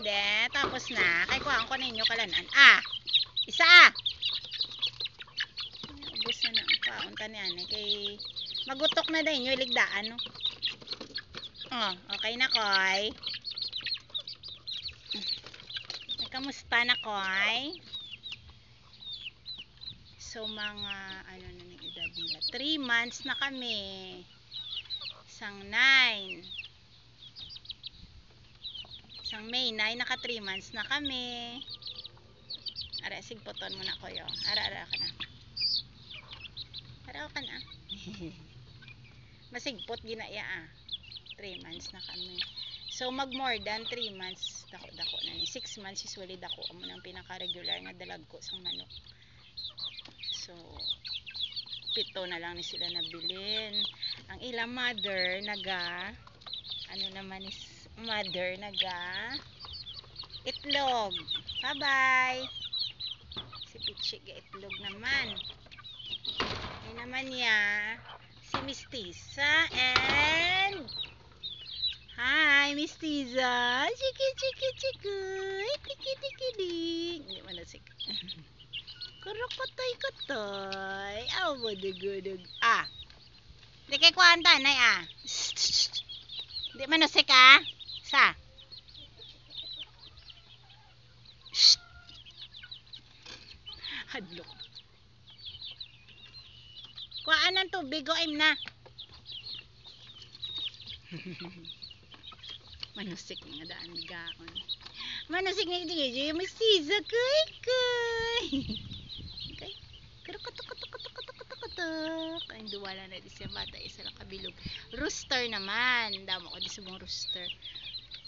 De, tapos na. Kay kuhaan ko ninyo kalanan. Isa ubos na ang kaunta niyan. Kay magutok na din yung iligdaan, no? Okay na, Koy. Kamusta na, Koy? So, mga, ano na ng edad nila? 3 months na kami. Isang 9. Isang May 9, naka 3 months na kami. Ara, sigpoton mo na ko yo. Ara ka na. Ara ka na. Masigpot ginaya 3 months na kami. So, mag more than 3 months, dako na ni. 6 months usually dako amo nang pinaka-regular nga dalag ko sang manok. So, 7 na lang ni sila nabilin. Ang ilang mother naga itlog. Bye-bye. Si Pichi ga itlog naman. Ay naman niya si Miss Tisa and hi Miss Tisa. Chiki. Tiki. Hindi man na sik. Kurokotay. Awa dugudug. Di kay kuhanta nay Di man na sik Sa. Hadlok. Kuhaan ng tubig o im na. Manusik nga daan gaon. Manusik nga ito may sisa kay. Okay. Katok. Ang duwala na di siya bata isa lang kabilog. Rooster naman. Damo ko di subong rooster.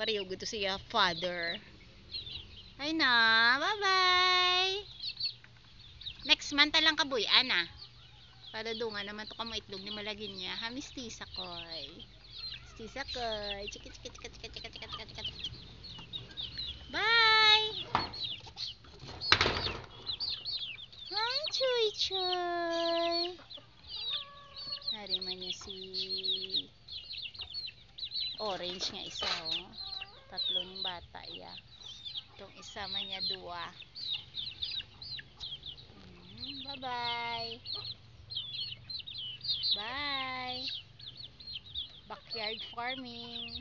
Pareho to siya father. Ay na. Bye-bye. Next month lang kabuyan para dunga naman to kamo itlog ni malagin niya. Miss Tisa koy. Tisa koy. Chika. Bye. Hi, Chuy. Hari man niya si orange nga isa tatlo ning bata iya. Itong isa man niya 2. Bye-bye. Bye. Backyard farming.